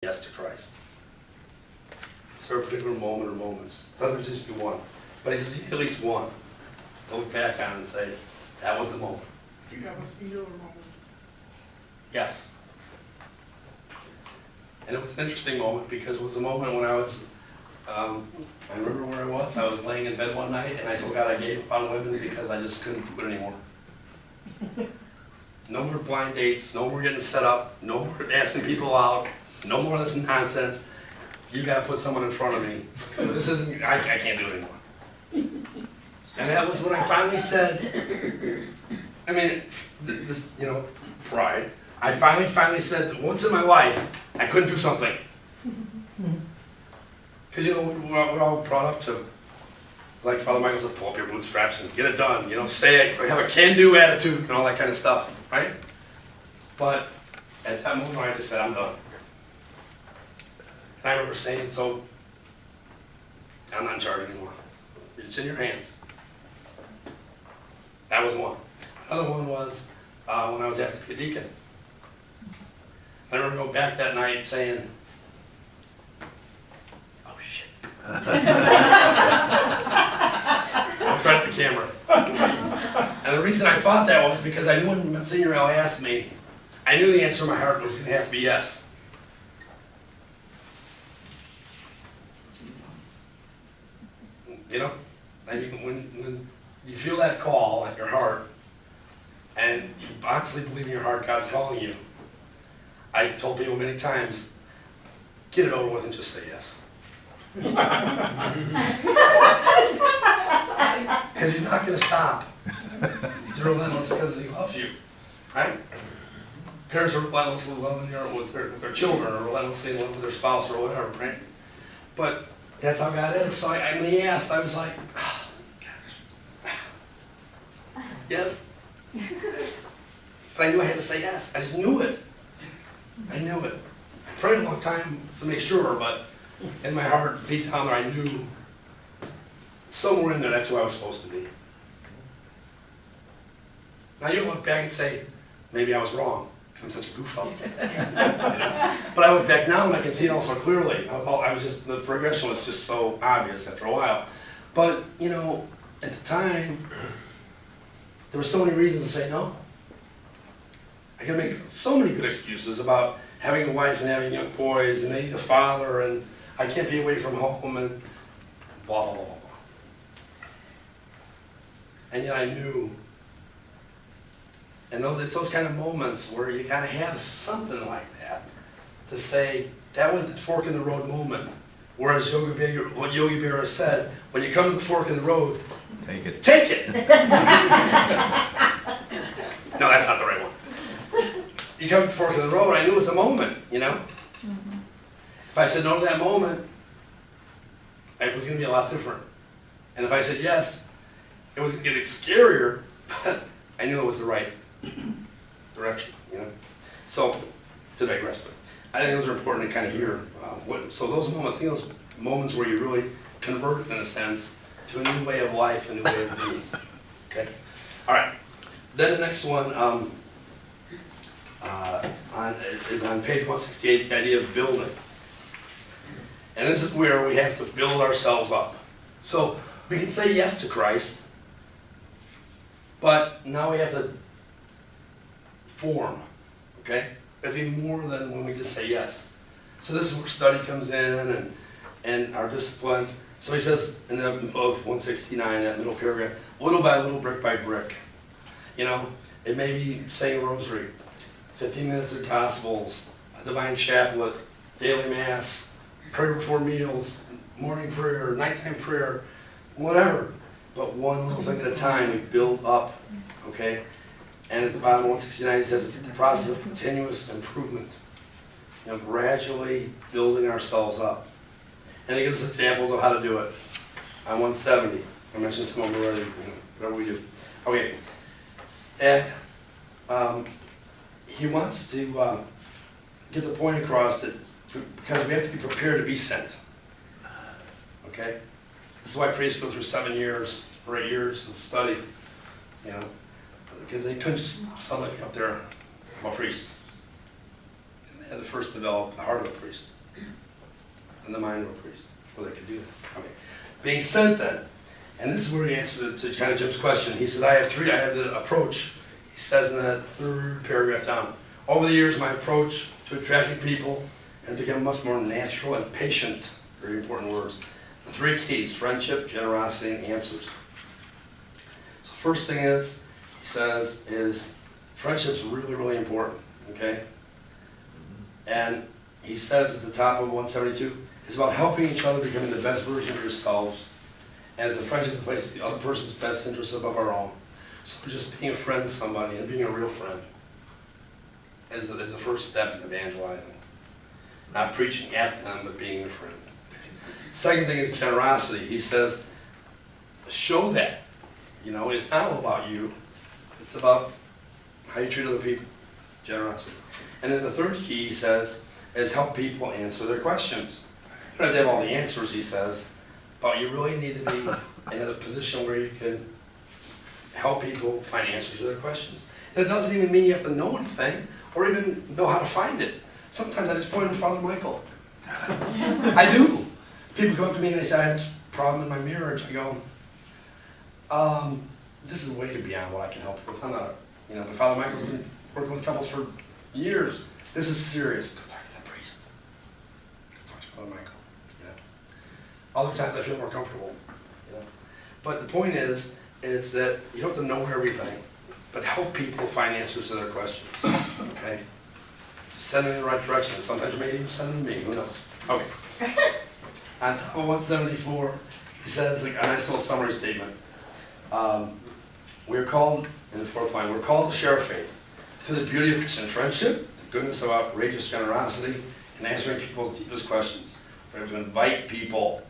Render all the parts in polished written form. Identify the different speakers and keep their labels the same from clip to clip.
Speaker 1: yes to Christ. Is there a particular moment or moments? It doesn't just be one, but it's at least one to look back on and say, that was the moment.
Speaker 2: Do you have a singular moment?
Speaker 1: Yes. And it was an interesting moment because it was a moment when I was, I remember where I was laying in bed one night and I told God I gave up on women because I just couldn't do it anymore. No more blind dates, no more getting set up, no more asking people out, no more of this nonsense. You gotta put someone in front of me. This isn't, I can't do it anymore. And that was when I finally said, I mean, this, pride. I finally said that once in my life, I couldn't do something. Because, we're all brought up to, like Father Michael said, pull up your bootstraps and get it done. Say it, have a can-do attitude and all that kind of stuff, right? But at that moment, I just said, I'm done. And I remember saying, so, I'm not in charge anymore. It's in your hands. That was one. Another one was when I was asked to be a deacon. I remember going back that night saying, oh shit. I was right at the camera. And the reason I thought that was because I knew when Monsignor L asked me, I knew the answer in my heart was going to have to be yes. I mean, when you feel that call at your heart, and you honestly believe in your heart God's calling you, I told people many times, get it over with and just say yes. Because he's not going to stop. He's relentless because he loves you, right? Parents are relentlessly in love with their children, or relentlessly in love with their spouse, or whatever, right? But that's how God is. So when he asked, I was like, oh, gosh. Yes. But I knew I had to say yes. I just knew it. I knew it. I prayed a long time to make sure, but in my heart, deep down there, I knew somewhere in there that's who I was supposed to be. Now you look back and say, maybe I was wrong, because I'm such a goof up. But I look back now and I can see it all so clearly. The progression was just so obvious after a while. But, at the time, there were so many reasons to say no. I could make so many good excuses about having a wife and having young boys, and they need a father, and I can't be away from home, and blah, blah, blah, blah. And yet I knew. And it's those kind of moments where you gotta have something like that to say, that was the fork in the road moment. Whereas what Yogi Berra said, when you come to the fork in the road,
Speaker 3: take it.
Speaker 1: Take it! No, that's not the right one. You come to the fork in the road, I knew it was a moment, Mm-hmm. If I said no to that moment, life was gonna be a lot different. And if I said yes, it was gonna get scarier, but I knew it was the right direction, So, to digress, but I think those are important to kind of hear. So those moments, those moments where you really convert, in a sense, to a new way of life, a new way of being. Okay? All right. Then the next one is on page 168, the idea of building. And this is where we have to build ourselves up. So we can say yes to Christ, but now we have to form, okay? We have to be more than when we just say yes. So this is where study comes in and our discipline. So he says in the middle of 169, that middle paragraph, little by little, brick by brick. It may be saying a rosary, 15 minutes of Gospels, a divine chaplet, daily mass, prayer before meals, morning prayer, nighttime prayer, whatever. But one little thing at a time, we build up, okay? And at the bottom of 169, he says it's the process of continuous improvement. Gradually building ourselves up. And he gives us examples of how to do it. On 170, I mentioned some of them already, whatever we do. Okay. And he wants to get the point across that because we have to be prepared to be sent. Okay? This is why priests go through 7 years or 8 years of study, because they couldn't just suddenly be up there, I'm a priest. had to first develop the heart of a priest and the mind of a priest before they could do that. Okay. Being sent then, and this is where he answered to kind of Jim's question. He said, I have the approach. He says in that third paragraph down, over the years, my approach to attracting people has become much more natural and patient. Very important words. The three keys: friendship, generosity, and answers. So first thing is, he says, is friendship's really, really important, okay? And he says at the top of 172, it's about helping each other, becoming the best version of yourselves. And as a friendship that places the other person's best interests above our own. So just being a friend to somebody and being a real friend is the first step in evangelizing. Not preaching at them, but being a friend. Second thing is generosity. He says, show that. You know, it's not all about you. It's about how you treat other people. Generosity. And then the third key, he says, is help people answer their questions. You don't have to have all the answers, he says, but you really need to be in a position where you can help people find answers to their questions. And it doesn't even mean you have to know anything or even know how to find it. Sometimes I just point to Father Michael. I do. People come up to me and they say, I have this problem in my marriage. I go, this is way beyond what I can help you with. I'm not, but Father Michael's been working with couples for years. This is serious. Go talk to that priest. Go talk to Father Michael. Other times I feel more comfortable. But the point is that you don't have to know everything, but help people find answers to their questions. Okay? Send them in the right direction. Sometimes you may even send them to me. Who knows? Okay. On top of 174, he says a nice little summary statement. We're called, in the fourth line, we're called to share our faith, to the beauty of Christian friendship, the goodness of outrageous generosity, and answering people's deepest questions. We're to invite people.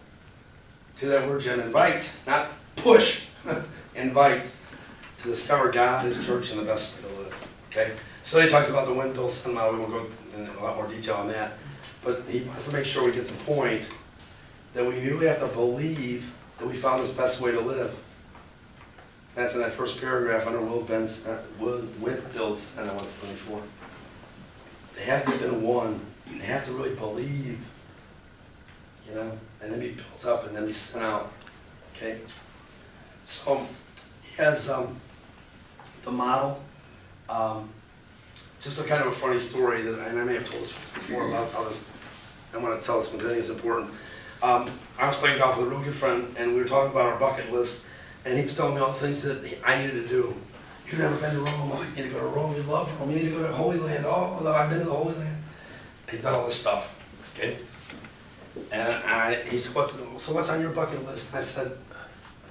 Speaker 1: To that word, Jim, invite, not push. Invite to discover God, His church, and the best way to live. Okay? So he talks about the Windmill Sun model. We won't go into a lot more detail on that. But he wants to make sure we get the point that we really have to believe that we found this best way to live. That's in that first paragraph under Whitfield Sun on 174. They have to have been one. They have to really believe, and then be built up and then be sent out. Okay? So he has the model. Just a kind of a funny story that I may have told this before about how this. I want to tell this one because I think it's important. I was playing golf with a real good friend, and we were talking about our bucket list, and he was telling me all the things that I needed to do. You've never been to Rome. Oh, you need to go to Rome. You love Rome. You need to go to Holy Land. Oh, I've been to the Holy Land. He's done all this stuff. Okay. And he said, what's on your bucket list? And I said,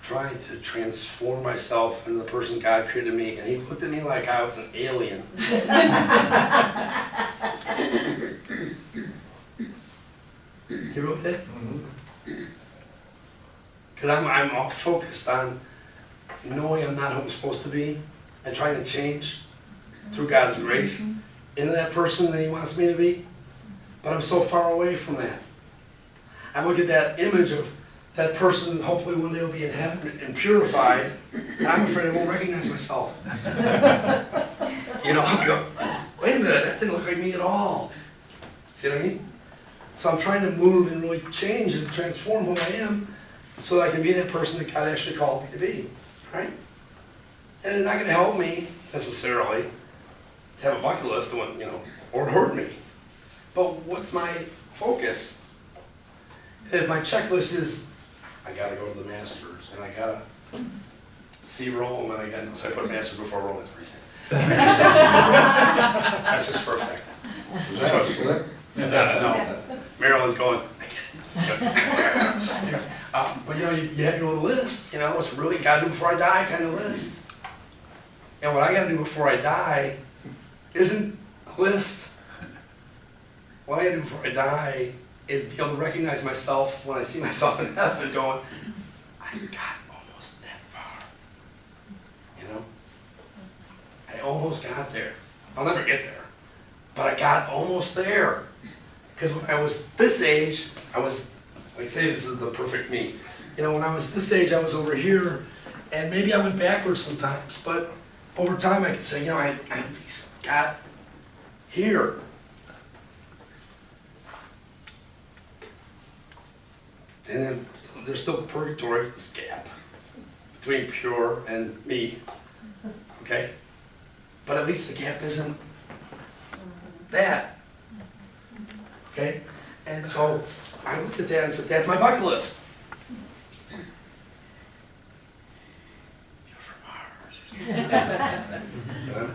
Speaker 1: trying to transform myself into the person God created me. And he looked at me like I was an alien. He wrote that? Because I'm all focused on knowing I'm not who I'm supposed to be and trying to change through God's grace into that person that He wants me to be. But I'm so far away from that. I look at that image of that person, hopefully one day will be in heaven and purified, and I'm afraid I won't recognize myself. I'll go, wait a minute, that didn't look like me at all. See what I mean? So I'm trying to move and really change and transform who I am so that I can be that person that God actually called me to be, right? And it's not going to help me, necessarily, to have a bucket list, or hurt me. But what's my focus? If my checklist is, I gotta go to the Masters, and I gotta see Rome, and so I put Masters before Rome, that's pretty sad. That's just for effect. No. Marilyn's going, I get it. But you have your little list, what's really gotta do before I die kind of list. And what I gotta do before I die isn't a list. What I gotta do before I die is be able to recognize myself when I see myself in heaven going, I got almost that far. I almost got there. I'll never get there. But I got almost there. Because when I was this age, like say this is the perfect me. When I was this age, I was over here, and maybe I went backwards sometimes, but over time I could say, I at least got here. And then there's still purgatory, this gap between pure and me, okay? But at least the gap isn't that, okay? And so I looked at that and said, that's my bucket list. You're from Mars. You know?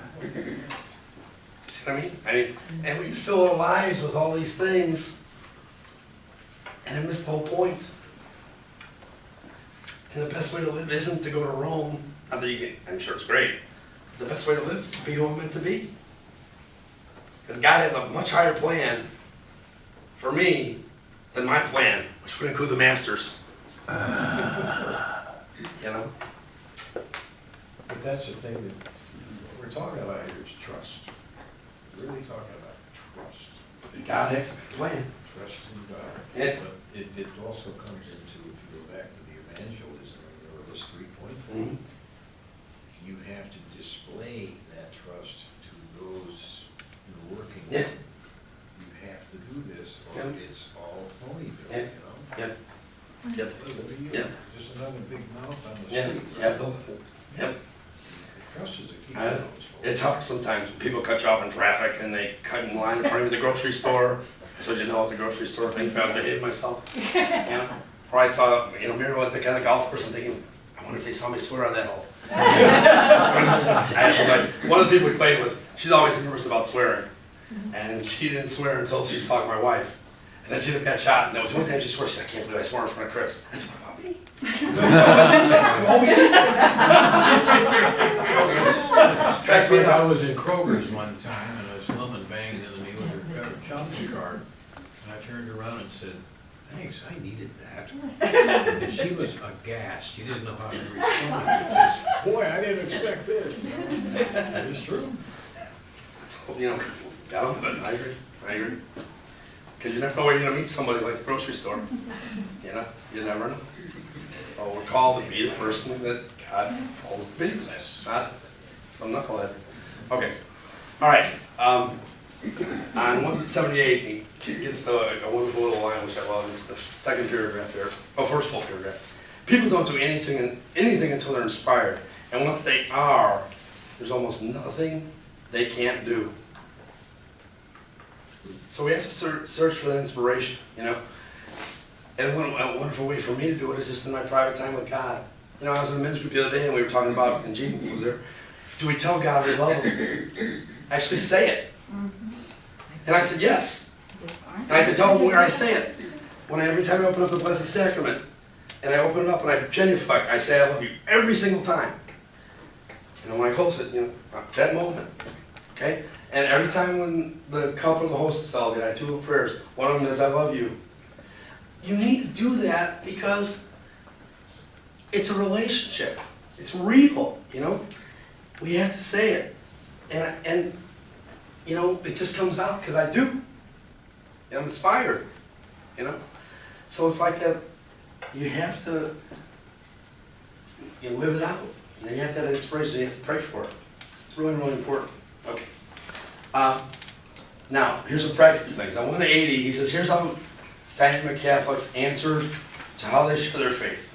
Speaker 1: See what I mean? And we fill our lives with all these things, and I missed the whole point. And the best way to live isn't to go to Rome. Not that you can, I'm sure it's great. The best way to live is to be who I'm meant to be. Because God has a much higher plan for me than my plan, which would include the masters. You know?
Speaker 3: But that's the thing that we're talking about here is trust. We're really talking about trust.
Speaker 1: God has a plan.
Speaker 3: Trust in God.
Speaker 1: Yeah.
Speaker 3: But it also comes into, if you go back to the evangelism, or this 3.4,
Speaker 1: Mm-hmm.
Speaker 3: you have to display that trust to those you're working
Speaker 1: Yeah.
Speaker 3: with. You have to do this, or
Speaker 1: Yeah.
Speaker 3: it's all Ponyville,
Speaker 1: Yeah.
Speaker 3: you know?
Speaker 1: Yep. Yep.
Speaker 3: What are you?
Speaker 1: Yeah.
Speaker 3: Just another big mouth on the
Speaker 1: Yeah.
Speaker 3: street.
Speaker 1: Yep. Yep.
Speaker 3: Trust is a key.
Speaker 1: I know.
Speaker 3: to those folks.
Speaker 1: It's hard sometimes when people cut you off in traffic and they cut in line in front of the grocery store. So you know at the grocery store, thinking I was behaving myself. You know? Or I saw, Muriel at the kind of golf course, I'm thinking, I wonder if they saw me swear on that hole. One of the people we played with, she's always nervous about swearing. And she didn't swear until she saw my wife. And then she took that shot, and that was the only time she swore. She said, I can't believe I swore in front of Chris. I said, what about me? Oh, we did.
Speaker 3: That's like I was in Kroger's one time, and a woman banged into me with her shopping cart, and I turned around and said, thanks, I needed that. And she was aghast, she didn't know how to respond. She just, boy, I didn't expect this. It's true.
Speaker 1: So, gotta do it. I agree. Because you never know where you're gonna meet somebody like the grocery store. You never know. So we're called to be the person that God calls us to be. Not some knucklehead. Okay. All right. On 178, he gets to a wonderful little line, which I love. It's the second paragraph there. Oh, first full paragraph. People don't do anything until they're inspired. And once they are, there's almost nothing they can't do. So we have to search for that inspiration, And a wonderful way for me to do it is just in my private time with God. I was in a men's group the other day and we were talking about, and Gene was there, do we tell God we love him? Actually say it. And I said yes. And I have to tell him where I say it. Every time I open up the Blessed Sacrament, and I open it up and I genuflect, I say I love you every single time. And when I close it, that moment, okay? And every time when the cup or the host is celebrated, I have two little prayers. One of them is I love you. You need to do that because it's a relationship. It's real, We have to say it. And it just comes out because I do. I'm inspired, So it's like that, you have to live it out. You have to have that inspiration, you have to pray for it. It's really, really important. Okay. Now, here's some practical things. On 180, he says, here's how dynamic Catholics answer to how they share their faith.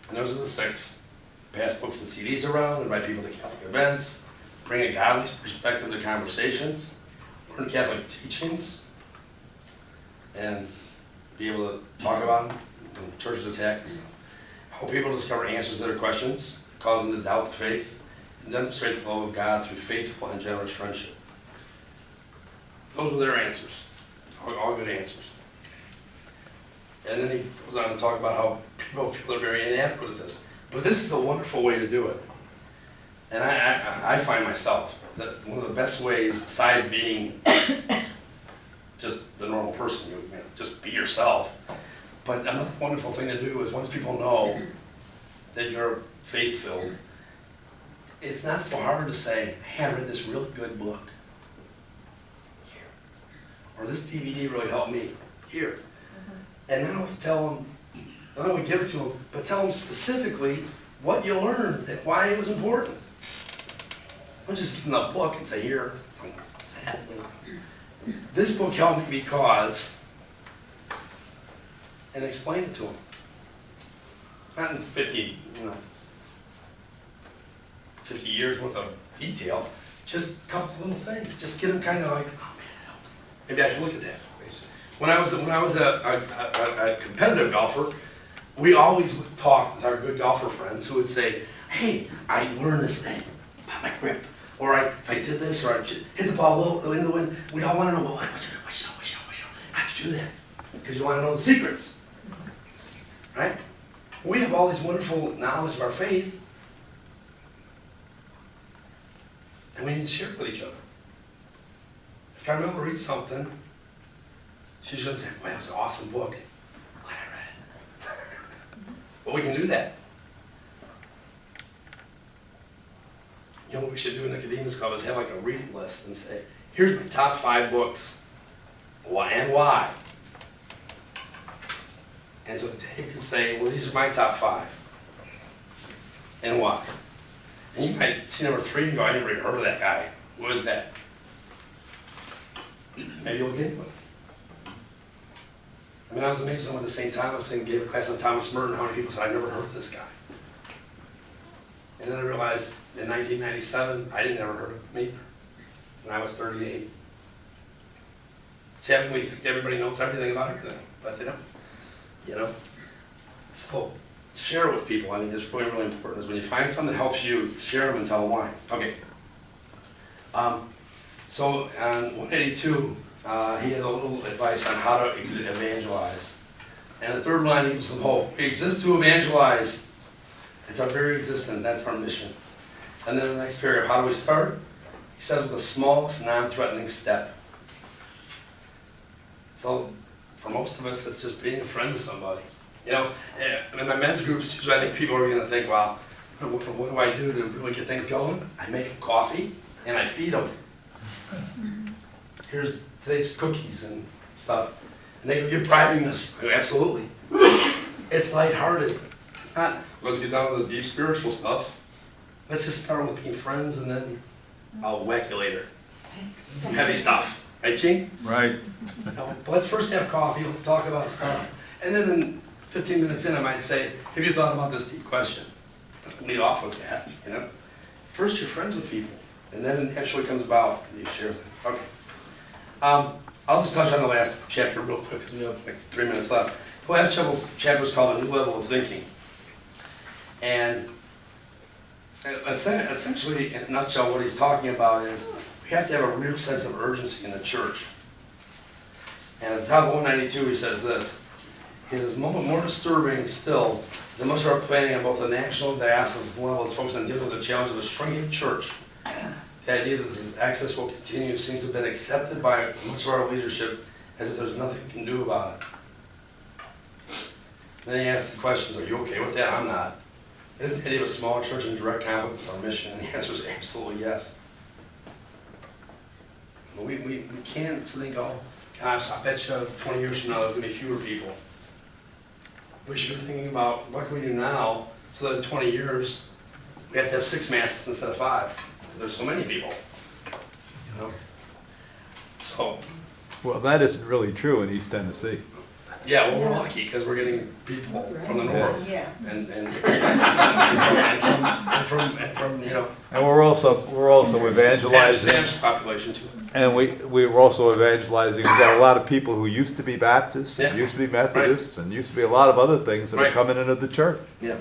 Speaker 1: And those are the 6. Pass books and CDs around, invite people to Catholic events, bring a godly perspective to conversations, learn Catholic teachings, and be able to talk about them when churches attack and stuff. Help people discover answers to their questions, cause them to doubt the faith, and demonstrate the love of God through faithful and generous friendship. Those were their answers. All good answers. And then he goes on to talk about how people feel they're very inadequate at this. But this is a wonderful way to do it. And I find myself that one of the best ways, besides being just the normal person, just be yourself. But another wonderful thing to do is once people know that you're faith-filled, it's not so hard to say, hey, I read this really good book. Here. Or this DVD really helped me. Here. And not only tell them, not only give it to them, but tell them specifically what you learned and why it was important. Don't just give them a book and say, here, what's that? This book helped me because and explain it to them. Not in 50 years worth of detail, just a couple little things. Just get them kind of like, oh man, maybe I should look at that. When I was a competitive golfer, we always would talk with our good golfer friends who would say, hey, I learned this thing about my grip. Or if I did this, or I hit the ball low into the wind, we all want to know, well, how'd you do that? Because you want to know the secrets, right? We have all this wonderful knowledge of our faith, and we need to share it with each other. If Carmela reads something, she should say, wow, it was an awesome book. I'm glad I read it. But we can do that. You know what we should do in the Nicodemus Club is have like a reading list and say, here's my top 5 books. Why and why? And so Dave can say, well, these are my top 5. And why? And you might see number 3 and go, I never even heard of that guy. What is that? Maybe you'll get into it. I mean, I was amazed when I went to St. Thomas and gave a class on Thomas Merton, how many people said, I never heard of this guy. And then I realized in 1997, I didn't ever heard of him either, when I was 38. See, we think everybody knows everything about everything, but they don't, you know? So, share it with people. I think that's really, really important, is when you find something that helps you, share them and tell them why. Okay. So, on 182, he has a little advice on how to evangelize. And the third line, he gives some hope. We exist to evangelize. It's our very existence. That's our mission. And then the next paragraph, how do we start? He says with the smallest non-threatening step. So for most of us, it's just being a friend to somebody. You know, in my men's groups, usually I think people are going to think, well, what do I do to really get things going? I make them coffee and I feed them. Here's today's cookies and stuff. And they go, you're bribing us. I go, absolutely. It's lighthearted. It's not, let's get down to the deep spiritual stuff. Let's just start with being friends and then I'll whack you later. Some heavy stuff. Right, Gene?
Speaker 4: Right.
Speaker 1: You know, but let's first have coffee, let's talk about stuff. And then in 15 minutes in, I might say, have you thought about this deep question? Lead off with that, you know? First, you're friends with people. And then it actually comes about, you share things. Okay. I'll just touch on the last chapter real quick because we have like 3 minutes left. The last chapter is called A New Level of Thinking. And essentially, in a nutshell, what he's talking about is we have to have a real sense of urgency in the church. And at the top of 192, he says this. He says, more disturbing still is that much of our planning on both the national and diocese level is focused on dealing with the challenge of a shrinking church. The idea that this access will continue seems to have been accepted by much of our leadership as if there's nothing we can do about it. Then he asks the questions, are you okay with that? I'm not. Isn't the idea of a small church in direct conflict with our mission? And the answer is absolutely yes. We can't think, oh, gosh, I bet you 20 years from now there's going to be fewer people. We should be thinking about what can we do now so that in 20 years we have to have 6 masses instead of 5. Because there's so many people. You know? So.
Speaker 4: Well, that isn't really true in East Tennessee.
Speaker 1: Yeah, well, we're lucky because we're getting people from the north.
Speaker 5: Yeah.
Speaker 1: And from you know.
Speaker 4: And we're also evangelizing.
Speaker 1: Spanish population too.
Speaker 4: And we're also evangelizing. We've got a lot of people who used to be Baptists, and
Speaker 1: Yeah.
Speaker 4: used to be Methodists, and used to be a lot of other things that are
Speaker 1: Right.
Speaker 4: coming into the church.
Speaker 1: Yeah.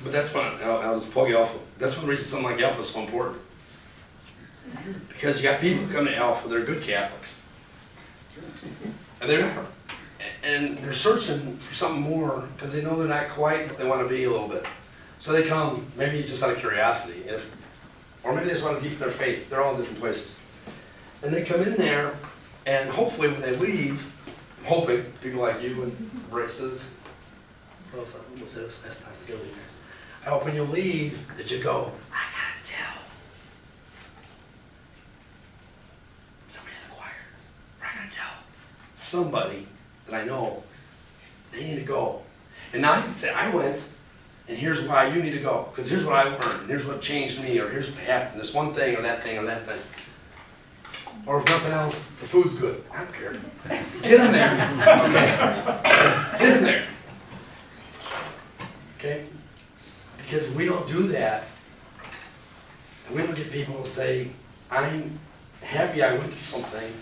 Speaker 1: But that's why I'll just plug Alpha. That's one reason something like Alpha is so important. Because you got people who come to Alpha, they're good Catholics. And they're not. And they're searching for something more because they know they're not quite what they want to be a little bit. So they come, maybe just out of curiosity, or maybe they just want to deepen their faith. They're all in different places. And they come in there, and hopefully when they leave, I'm hoping people like you and braces, what else was this last time? I hope when you leave that you go, I gotta tell somebody in the choir, or I gotta tell somebody that I know they need to go. And now you can say, I went, and here's why you need to go. Because here's what I learned, and here's what changed me, or here's what happened. This one thing, or that thing, or that thing. Or if nothing else, the food's good. I don't care. Get in there. Okay. Get don't do that, and we don't get people to say, I'm happy I went to something,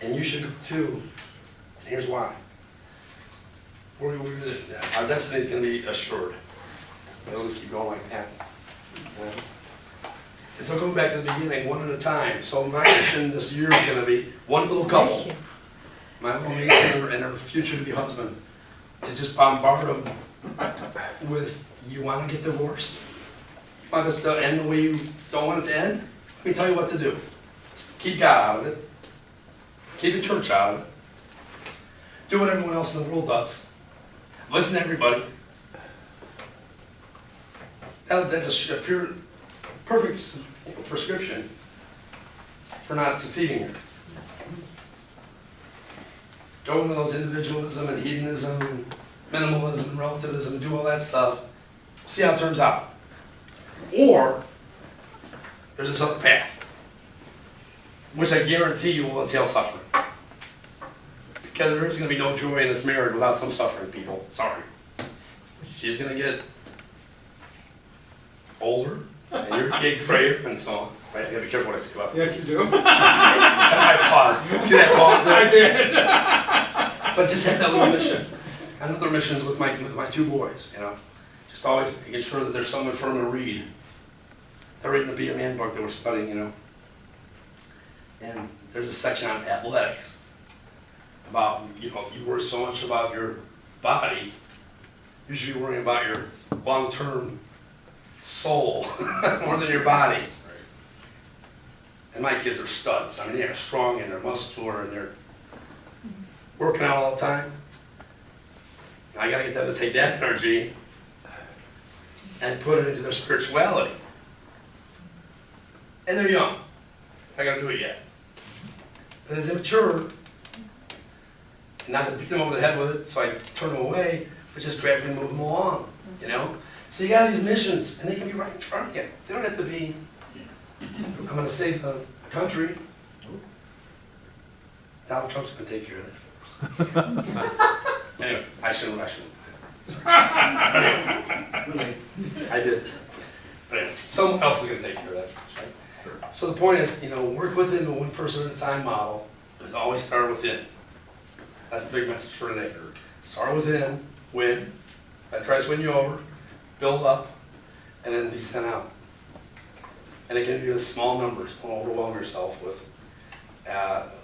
Speaker 1: and you should go too, and here's why. Our destiny is going to be assured. We'll just keep going like that. And so going back to the beginning, one at a time. So my mission this year is going to be one little couple, my little niece and her future-to-be husband, to just bombard them with, you want to get divorced? You want this to end the way you don't want it to end? Let me tell you what to do. Just keep God out of it. Keep the church out of it. Do what everyone else in the world does. Listen to everybody. That's a pure, perfect prescription for not succeeding here. Go into those individualism and hedonism and minimalism and relativism and do all that stuff. See how it turns out. Or there's this other path, which I guarantee you will entail suffering. Because there is going to be no joy in this marriage without some suffering, people. Sorry. She's going to get older, and you're going to get grayer, and so on. Right? You got to be careful what I say about this.
Speaker 2: Yes, you do.
Speaker 1: That's why I paused. See that pause there?
Speaker 2: I did.
Speaker 1: But just have that little mission. Another mission is with my two boys, you know. Just always making sure that there's someone for them to read. They're reading the Be a Man book that we're studying, you know. And there's a section on athletics. About, you know, you worry so much about your body, you should be worrying about your long-term soul more than your body. And my kids are studs. I mean, they're strong and they're muscular and they're working out all the time. And I gotta get them to take that energy and put it into their spirituality. And they're young. I gotta do it yet. But as they mature, not to beat them over the head with it, so I turn them away, but just gradually move them along, you know? So you got these missions, and they can be right in front of you. They don't have to be, I'm gonna save the country. Donald Trump's gonna take care of that. Anyway, I shouldn't. Anyway, I did. But anyway, someone else is gonna take care of that, right? So the point is, you know, work within the one person at a time model, is always start within. That's the big message for today. Start within, win, let Christ win you over, build up, and then be sent out. And it can be in small numbers. Don't overwhelm yourself with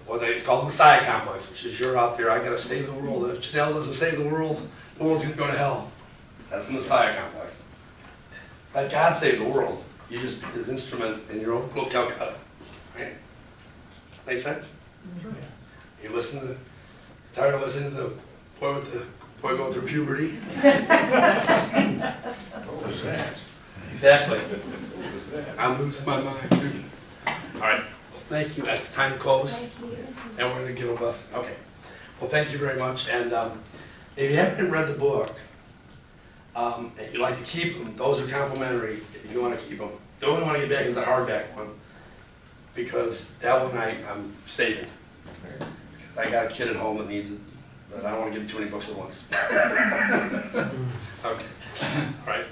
Speaker 1: what it's called the Messiah complex, which is you're out there, I gotta save the world. And if Janelle doesn't save the world's gonna go to hell. That's the Messiah complex. Let God save the world. You just be his instrument in your own little Calcutta. Right? Make sense? You listen to tired of listening to the boy going through puberty?
Speaker 3: What was that?
Speaker 1: Exactly. I'm losing my mind too. All right. Well, thank you. It's time to close.
Speaker 5: Thank you.
Speaker 1: And we're going to give a blessing. Okay. Well, thank you very much. And if you haven't read the book, and you'd like to keep them, those are complimentary if you want to keep them. The only one I want to get back is the hardback one, because that one I'm saving. Because I got a kid at home that needs it, but I don't want to give him too many books at once. Okay. All right.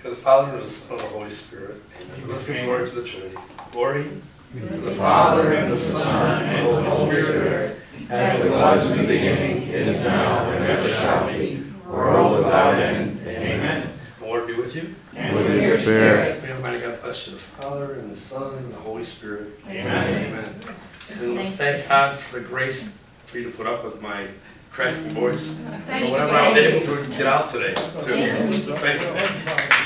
Speaker 1: To the Father, and the Son, and the Holy Spirit. Amen. Let's give glory to the Trinity. Glory to the Father, and the Son, and the Holy Spirit,
Speaker 6: as it was in the beginning, is now, and ever shall be, world without end. Amen.
Speaker 1: The Lord be with you.
Speaker 6: And with your spirit.
Speaker 1: May Almighty God bless you, the Father, and the Son, and the Holy Spirit.
Speaker 6: Amen.
Speaker 1: Amen. And let's thank God for the grace for you to put up with my cracking voice. For whatever I was able to get out today, too. Thank you.